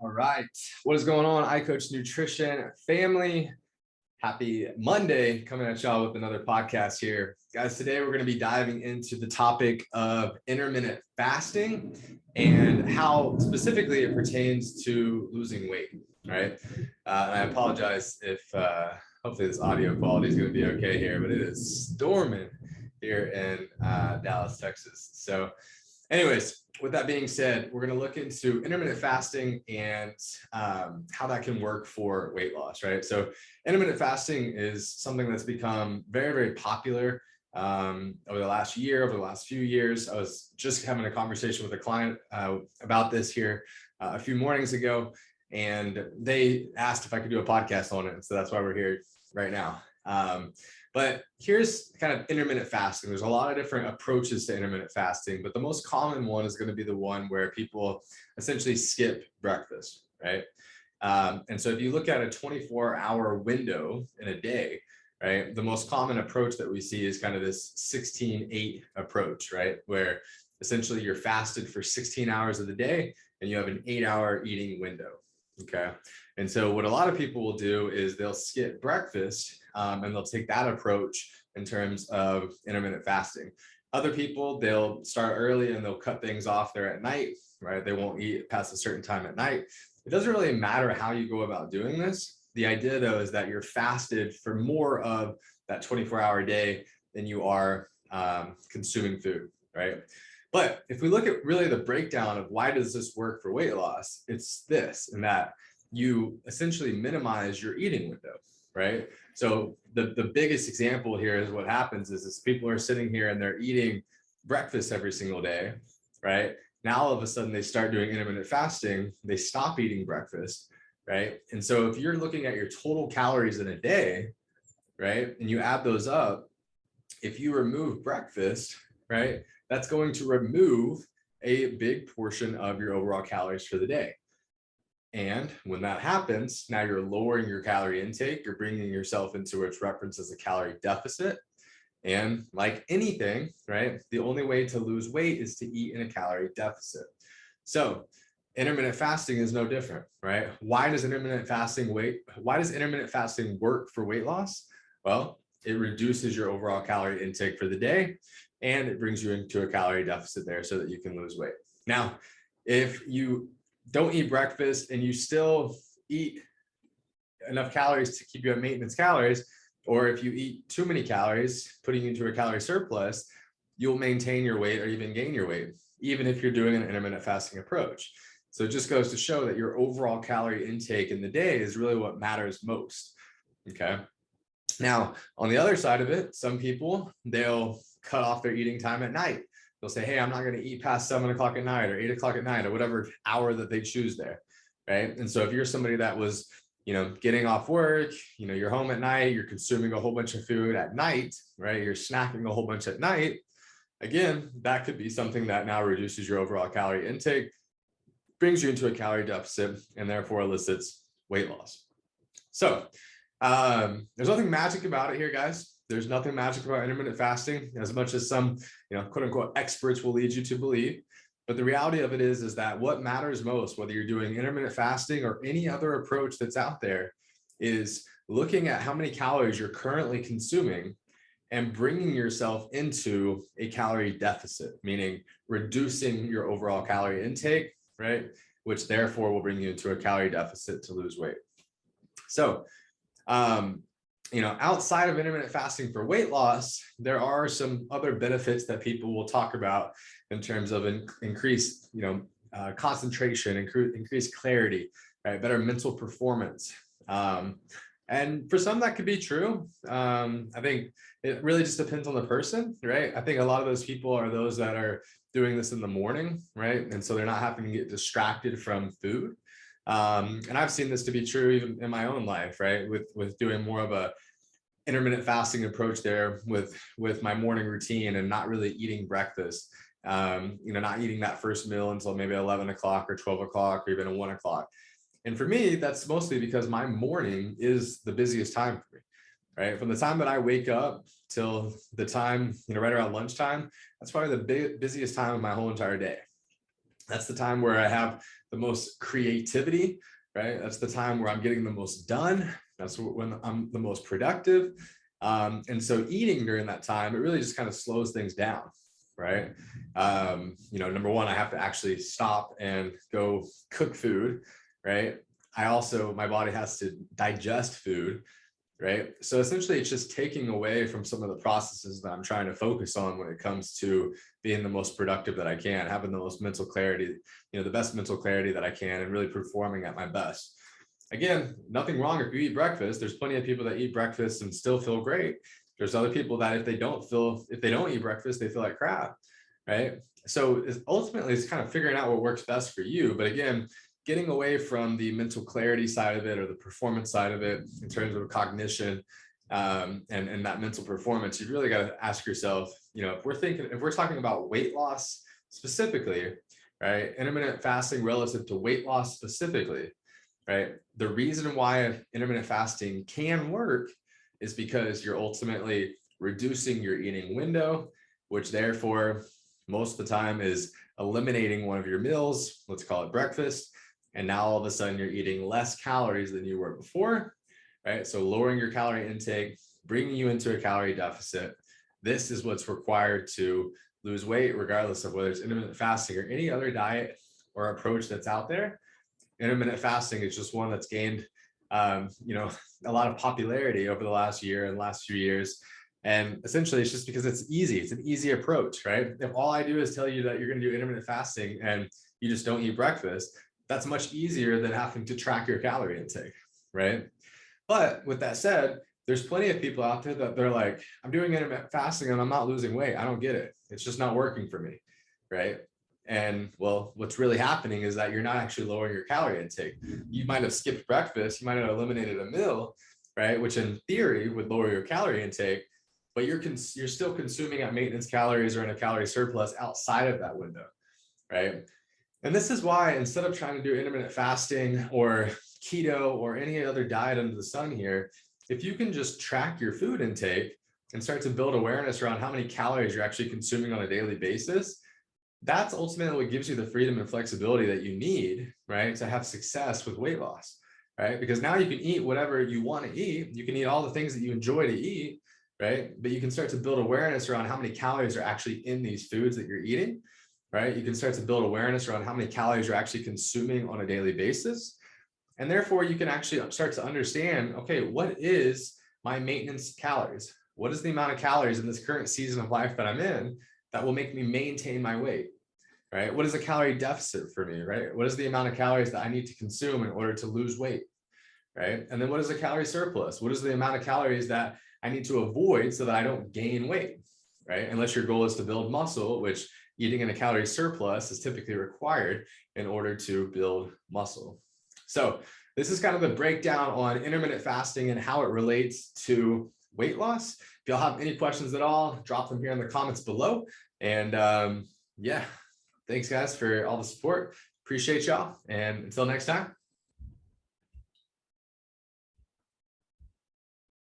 All right. What is going on? I Coach Nutrition family. Happy Monday, coming at y'all with another podcast here. Guys, today we're going to be diving into the topic of intermittent fasting and how specifically it pertains to losing weight. All right. And I apologize if hopefully this audio quality is going to be okay here, but it is storming here in Dallas, Texas. So anyways, with that being said, we're going to look into intermittent fasting and how that can work for weight loss, right? So intermittent fasting is something that's become very, very popular over the last year, over the last few years. I was just having a conversation with a client about this here a few mornings ago, and they asked if I could do a podcast on it. So that's why we're here right now. But here's kind of intermittent fasting. There's a lot of different approaches to intermittent fasting, but the most common one is going to be the one where people essentially skip breakfast, right? And so if you look at a 24-hour window in a day, right, the most common approach that we see is kind of this 16-8 approach, right? Where essentially you're fasted for 16 hours of the day and you have an 8-hour eating window. Okay. And so what a lot of people will do is they'll skip breakfast and they'll take that approach in terms of intermittent fasting. Other people, they'll start early and they'll cut things off there at night, right? They won't eat past a certain time at night. It doesn't really matter how you go about doing this. The idea though is that you're fasted for more of that 24-hour day than you are consuming food, right? But if we look at really the breakdown of why does this work for weight loss, it's this, and that you essentially minimize your eating window, right? So the biggest example here is what happens is people are sitting here and they're eating breakfast every single day, right? Now all of a sudden they start doing intermittent fasting, they stop eating breakfast, right? And so if you're looking at your total calories in a day, right, and you add those up, if you remove breakfast, right, that's going to remove a big portion of your overall calories for the day. And when that happens, now you're lowering your calorie intake, you're bringing yourself into what's referenced as a calorie deficit. And like anything, right, the only way to lose weight is to eat in a calorie deficit. So intermittent fasting is no different, right? Why does intermittent fasting work for weight loss? Well, it reduces your overall calorie intake for the day, and it brings you into a calorie deficit there so that you can lose weight. Now, if you don't eat breakfast and you still eat enough calories to keep you at maintenance calories, or if you eat too many calories, putting you into a calorie surplus, you'll maintain your weight or even gain your weight, even if you're doing an intermittent fasting approach. So it just goes to show that your overall calorie intake in the day is really what matters most. Okay. Now, on the other side of it, some people, they'll cut off their eating time at night. They'll say, hey, I'm not going to eat past 7 o'clock at night or 8 o'clock at night or whatever hour that they choose there, right? And so if you're somebody that was, getting off work, you're home at night, you're consuming a whole bunch of food at night, right? You're snacking a whole bunch at night. Again, that could be something that now reduces your overall calorie intake, brings you into a calorie deficit, and therefore elicits weight loss. So there's nothing magic about it here, guys. There's nothing magic about intermittent fasting, as much as some, quote unquote, experts will lead you to believe. But the reality of it is that what matters most, whether you're doing intermittent fasting or any other approach that's out there, is looking at how many calories you're currently consuming and bringing yourself into a calorie deficit, meaning reducing your overall calorie intake, right? Which therefore will bring you into a calorie deficit to lose weight. So, outside of intermittent fasting for weight loss, there are some other benefits that people will talk about in terms of increased, concentration, increased clarity, right? Better mental performance. And for some that could be true. I think it really just depends on the person, right? I think a lot of those people are those that are doing this in the morning, right? And so they're not having to get distracted from food. And I've seen this to be true even in my own life, right? With doing more of a intermittent fasting approach there with my morning routine and not really eating breakfast, not eating that first meal until maybe 11 o'clock or 12 o'clock or even 1 o'clock. And for me, that's mostly because my morning is the busiest time for me, right? From the time that I wake up till the time, right around lunchtime, that's probably the busiest time of my whole entire day. That's the time where I have the most creativity, right? That's the time where I'm getting the most done. That's when I'm the most productive. And so eating during that time, it really just kind of slows things down, right? Number one, I have to actually stop and go cook food, right? My body has to digest food, right? So essentially it's just taking away from some of the processes that I'm trying to focus on when it comes to being the most productive that I can, having the most mental clarity, the best mental clarity that I can, and really performing at my best. Again, nothing wrong if you eat breakfast. There's plenty of people that eat breakfast and still feel great. There's other people that if they don't eat breakfast, they feel like crap, right? So ultimately it's kind of figuring out what works best for you. But again, getting away from the mental clarity side of it or the performance side of it in terms of cognition and that mental performance, you really got to ask yourself, if we're talking about weight loss specifically, right? Intermittent fasting relative to weight loss specifically, right? The reason why intermittent fasting can work is because you're ultimately reducing your eating window, which therefore most of the time is eliminating one of your meals, let's call it breakfast. And now all of a sudden you're eating less calories than you were before, right? So lowering your calorie intake, bringing you into a calorie deficit. This is what's required to lose weight, regardless of whether it's intermittent fasting or any other diet or approach that's out there. Intermittent fasting is just one that's gained, a lot of popularity over the last year and last few years. And essentially it's just because it's easy. It's an easy approach, right? If all I do is tell you that you're going to do intermittent fasting and you just don't eat breakfast, that's much easier than having to track your calorie intake, right? But with that said, there's plenty of people out there that they're like, I'm doing intermittent fasting and I'm not losing weight. I don't get it. It's just not working for me, right? And well, what's really happening is that you're not actually lowering your calorie intake. You might have skipped breakfast, you might have eliminated a meal, right? Which in theory would lower your calorie intake, but you're still consuming at maintenance calories or in a calorie surplus outside of that window, right? And this is why instead of trying to do intermittent fasting or keto or any other diet under the sun here, if you can just track your food intake and start to build awareness around how many calories you're actually consuming on a daily basis, that's ultimately what gives you the freedom and flexibility that you need, right, to have success with weight loss, right? Because now you can eat whatever you want to eat. You can eat all the things that you enjoy to eat, right? But you can start to build awareness around how many calories are actually in these foods that you're eating, right? You can start to build awareness around how many calories you're actually consuming on a daily basis. And therefore you can actually start to understand, okay, what is my maintenance calories? What is the amount of calories in this current season of life that I'm in that will make me maintain my weight, right? What is a calorie deficit for me, right? What is the amount of calories that I need to consume in order to lose weight, right? And then what is a calorie surplus? What is the amount of calories that I need to avoid so that I don't gain weight, right? Unless your goal is to build muscle, which eating in a calorie surplus is typically required in order to build muscle. So this is kind of the breakdown on intermittent fasting and how it relates to weight loss. If y'all have any questions at all, drop them here in the comments below. And yeah, thanks guys for all the support. Appreciate y'all. And until next time.